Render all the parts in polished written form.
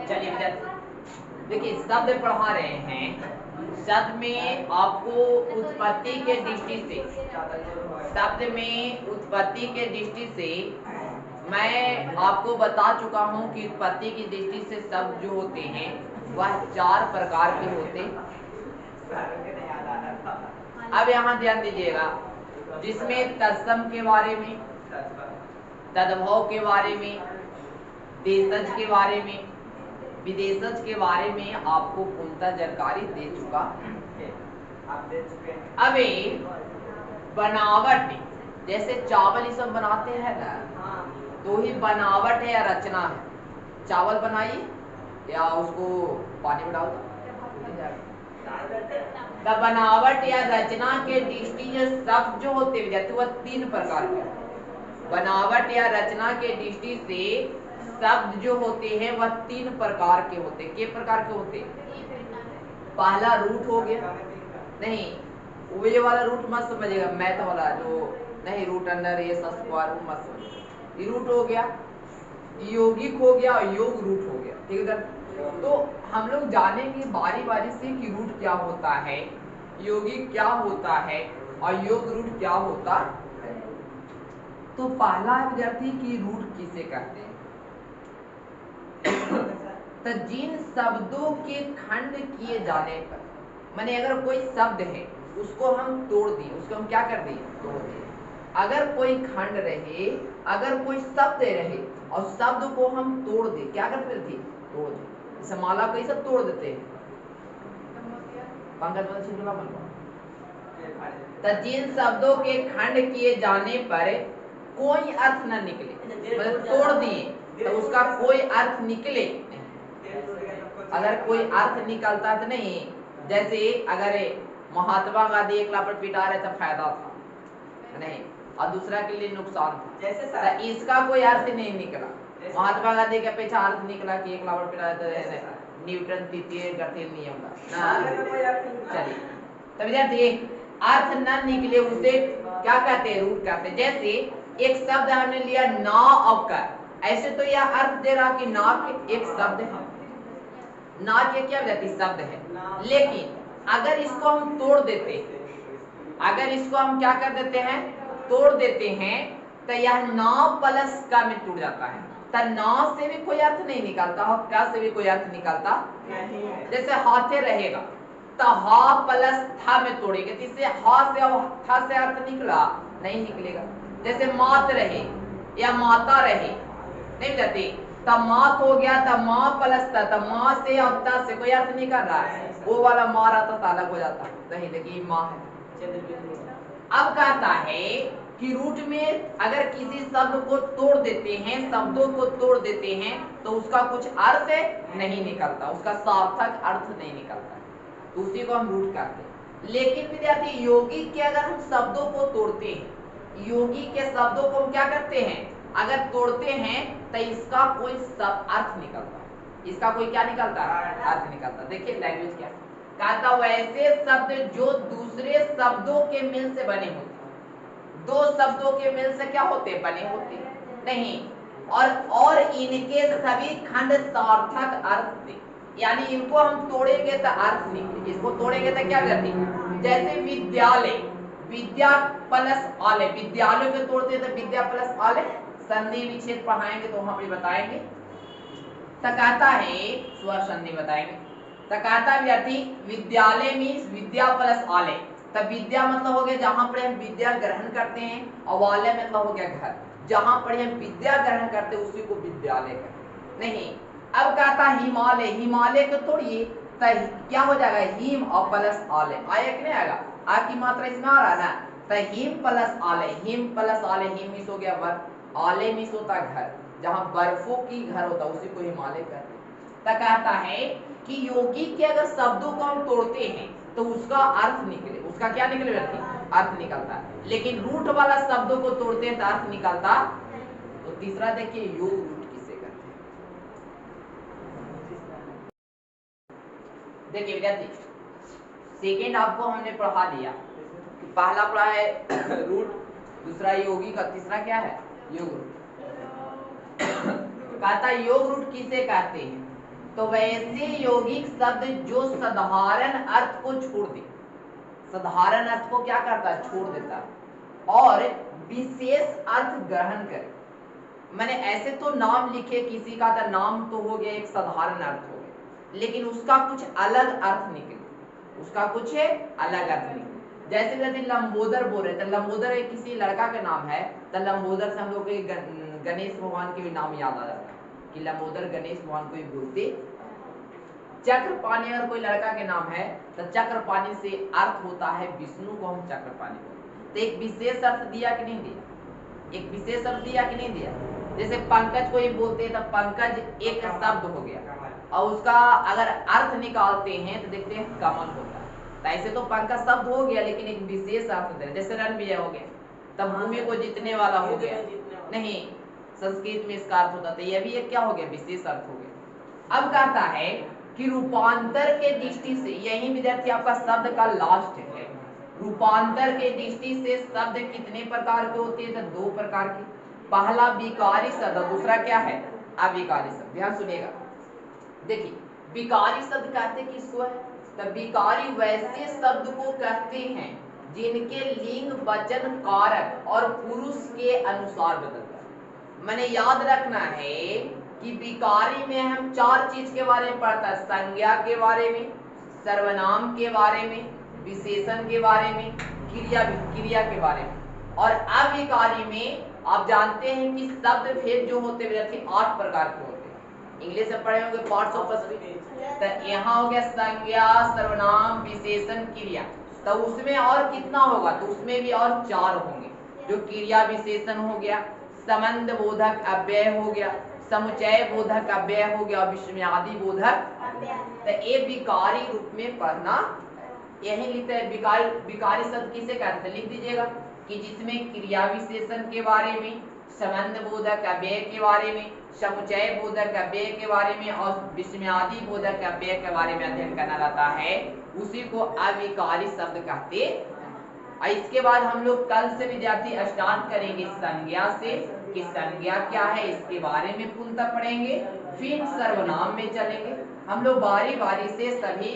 चलिए विद्यार्थी देखिए शब्द पढ़ा रहे हैं। शब्द में आपको उत्पत्ति के दृष्टि से मैं आपको बता चुका हूं कि उत्पत्ति की दृष्टि से शब्द जो होते हैं वह 4 प्रकार के होते। अब यहाँ ध्यान दीजिएगा, जिसमें तत्सम के बारे में, तद्भव के बारे में, देशज के बारे में, विदेशज के बारे में आपको पूर्णतः जानकारी दे चुका। अबे बनावट, जैसे चावल ये सब बनाते हैं ना, तो ही बनावट है या रचना है। चावल बनाइए या उसको पानी में डाल दो, बनावट या रचना के दृष्टि से शब्द जो होते विद्यार्थी वह 3 प्रकार के। बनावट या रचना के दृष्टि से शब्द जो होते हैं वह 3 प्रकार के होते। के प्रकार के होते? पहला रूट हो गया, नहीं ये वाला रूट मत समझिएगा, मैथ वाला जो नहीं, रूट अंडर ये स्क्वायर मत समझिएगा। ये रूट हो गया, यौगिक हो गया और योग रूट हो गया। ठीक है, तो हम लोग जानेंगे बारी बारी से कि रूट क्या होता है, यौगिक क्या होता है और योग रूट क्या होता है। तो पहला विद्यार्थी की रूट किसे कहते हैं? तो जिन शब्दों के खंड किए जाने पर, माने अगर कोई शब्द है उसको हम तोड़ दिए, उसको हम क्या कर दिए? तोड़ दिए। अगर कोई खंड रहे, अगर कोई शब्द रहे और शब्द को हम तोड़ दे, क्या करते थे? तोड़ दे। जैसे माला को सब तोड़ देते हैं, तो जिन शब्दों के खंड किए जाने पर कोई अर्थ न निकले, मतलब तोड़ दिए तो उसका कोई अर्थ निकले नहीं। अगर कोई अर्थ निकलता तो नहीं, जैसे अगर महात्मा गांधी एक लापट पिटा रहे तो फायदा था नहीं और दूसरा के लिए नुकसान था, जैसे तो इसका कोई अर्थ नहीं निकला। महात्मा गांधी के पीछे अर्थ निकला कि एक लापट पिटा रहे तो न्यूटन तृतीय गति नियम का। चलिए तब विद्यार्थी अर्थ न निकले उसे क्या कहते हैं? रूट कहते हैं। जैसे एक शब्द हमने लिया नाव अवकर, ऐसे तो यह अर्थ दे रहा कि नाव एक शब्द है, नाव के क्या विद्यार्थी? शब्द है। लेकिन अगर इसको हम तोड़ देते, अगर इसको हम क्या कर देते हैं? तोड़ देते हैं, तो यह नाव प्लस का में टूट जाता है। तो नाव से भी कोई अर्थ नहीं निकलता और का से भी कोई अर्थ निकलता नहीं। जैसे हाथे रहेगा तो हा प्लस था में तोड़ेंगे तो इससे हा से और था से अर्थ निकला नहीं निकलेगा। जैसे मात रहे या माता रहे, नहीं जाती तो मात हो गया, तो माँ प्लस था, तो माँ से और ता से कोई अर्थ नहीं कर रहा है, वो वाला मार आता तो अलग हो जाता नहीं, देखिए माँ है। अब कहता है कि रूट में अगर किसी शब्द को तोड़ देते हैं, शब्दों को तोड़ देते हैं, तो उसका कुछ अर्थ नहीं निकलता, उसका सार्थक अर्थ नहीं निकलता, तो उसी को हम रूट कहते हैं। लेकिन विद्यार्थी यौगिक के अगर हम शब्दों को तोड़ते हैं, यौगिक के शब्दों को हम क्या करते हैं? अगर तोड़ते हैं तो इसका कोई अर्थ निकलता है, इसका कोई क्या निकलता है? अर्थ निकलता। देखिए लैंग्वेज क्या कहता, वैसे शब्द जो दूसरे शब्दों के मिल से बने होते, दो शब्दों के मिल से क्या होते? बने होते नहीं, और इनके सभी खंड सार्थक अर्थ दे, यानी इनको हम तोड़ेंगे तो अर्थ निकले, इसको तोड़ेंगे तो क्या करते? जैसे विद्यालय, विद्या प्लस आलय, विद्यालय को तोड़ते तो विद्या प्लस आलय, संधि विच्छेद पढ़ाएंगे तो वहां पर बताएंगे। तो कहता है स्वर संधि बताएंगे। तो कहता विद्यार्थी विद्यालय मीन्स विद्या प्लस आलय, तब विद्या मतलब हो गया जहां पर हम विद्या ग्रहण करते हैं, और आलय मतलब हो गया घर, जहां पर हम विद्या ग्रहण करते हैं उसी को विद्यालय कहते नहीं। अब कहता हिमालय, हिमालय को तोड़िए तो क्या हो जाएगा? हिम और प्लस आलय, आया कि नहीं आएगा? आ की मात्रा इसमें आ रहा ना, तो हिम प्लस आलय, हिम प्लस आलय, हिम मिस हो गया बर्फ, आलय मिस होता घर, जहां बर्फों की घर होता उसी को हिमालय कहते हैं। तो कहता है कि यौगिक के अगर शब्दों को हम तोड़ते हैं तो उसका अर्थ निकले, उसका क्या निकले? अर्थ निकलता है। लेकिन रूट वाला शब्दों को तोड़ते हैं तो अर्थ निकलता। तो तीसरा देखिए योग रूट किसे कहते हैं? देखिए विद्यार्थी सेकेंड आपको हमने पढ़ा दिया, पहला पढ़ा है रूट, दूसरा यौगिक का, तीसरा क्या है? योग रूट। कहता योग रूट किसे कहते हैं? तो वैसे यौगिक शब्द जो साधारण अर्थ को छोड़ दे, साधारण अर्थ को क्या करता है, छोड़ देता है और विशेष अर्थ ग्रहण करे। मैंने ऐसे तो नाम लिखे किसी का, तो नाम तो हो गया एक साधारण अर्थ हो गया, लेकिन उसका कुछ अलग अर्थ निकले, उसका कुछ अलग अर्थ निकले। जैसे लंबोदर बोल रहे थे, लंबोदर एक किसी लड़का का नाम है, तो लंबोदर से हम लोग गणेश भगवान के भी नाम याद आ जाता है कि लंबोदर गणेश भगवान को ही बोलते। चक्रपाणी अगर कोई लड़का के नाम है तो चक्रपाणी से अर्थ होता है विष्णु को हम चक्रपाणी बोलते। तो एक विशेष अर्थ दिया कि नहीं दिया, एक विशेष अर्थ दिया कि नहीं दिया। जैसे पंकज को ही बोलते हैं तो पंकज एक शब्द हो गया और उसका अगर अर्थ निकालते हैं तो देखते हैं कमल होता है। तो ऐसे तो पंकज शब्द हो गया लेकिन एक विशेष अर्थ दे, जैसे रणविजय हो गया तब भूमि को जीतने वाला हो गया, नहीं संस्कृत में इसका अर्थ होता था, यह भी एक क्या हो गया, विशेष अर्थ हो गया। अब कहता है कि रूपांतर के दृष्टि से, यही विद्यार्थी आपका शब्द का लास्ट है, रूपांतर के दृष्टि से शब्द कितने प्रकार के होते हैं, तो दो प्रकार के। पहला विकारी शब्द, दूसरा क्या है, अविकारी शब्द। ध्यान सुनिएगा, देखिए विकारी शब्द कहते किसको है, तो विकारी वैसे शब्द को कहते हैं जिनके लिंग वचन कारक और पुरुष के अनुसार बदलता है। मैंने याद रखना है कि विकारी में हम चार चीज के बारे में पढ़ता है, संज्ञा के बारे में, सर्वनाम के बारे में, विशेषण के बारे में, क्रिया के बारे में। और अविकारी में आप जानते हैं कि शब्द भेद जो होते विद्यार्थी 8 प्रकार के होते हैं, इंग्लिश में पढ़े होंगे पार्ट्स ऑफ स्पीच। तो यहाँ हो गया संज्ञा, सर्वनाम, विशेषण, क्रिया। तो उसमें और कितना होगा, तो उसमें भी और 4 होंगे, जो क्रिया विशेषण हो गया, संबंध बोधक अव्यय हो गया, समुच्चय बोधक अव्यय हो गया, विस्मयादि बोधक। तो ये विकारी रूप में पढ़ना, यही लिखते हैं विकारी शब्द किसे कहते हैं, लिख दीजिएगा कि जिसमें क्रिया विशेषण के बारे में, संबंध बोधक अव्यय के बारे में, समुच्चय बोधक अव्यय के बारे में और विस्मयादि बोधक अव्यय के बारे में अध्ययन करना रहता है, उसी को अविकारी शब्द कहते हैं। इसके बाद हम लोग कल से विद्यार्थी स्टार्ट करेंगे संज्ञा से, कि संज्ञा क्या है इसके बारे में पूर्णतः पढ़ेंगे, फिर सर्वनाम में चलेंगे। हम लोग बारी बारी से सभी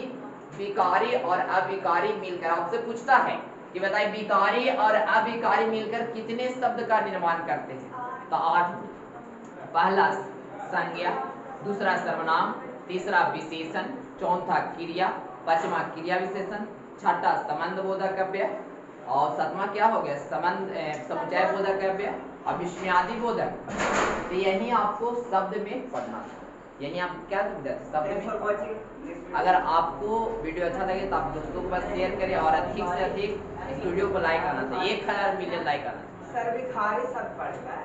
विकारी और अविकारी मिलकर, आपसे पूछता है कि बताइए विकारी और अविकारी मिलकर कितने शब्द का निर्माण करते हैं, तो 8। पहला संज्ञा, दूसरा सर्वनाम, तीसरा विशेषण, चौथा क्रिया, पांचवा क्रिया विशेषण, छठा संबंध बोधक अव्यय और सातवां क्या हो गया, समुच्चय बोधक अव्यय और विस्मयादि बोधक। तो यही आपको शब्द में पढ़ना है, यानी आप क्या शब्द में। अगर आपको वीडियो अच्छा लगे तो आप दोस्तों को बस शेयर करें और अधिक से अधिक इस वीडियो को लाइक करना चाहिए, 1000 मिलियन लाइक करना चाहिए। सर विखारी शब्द पढ़ता है।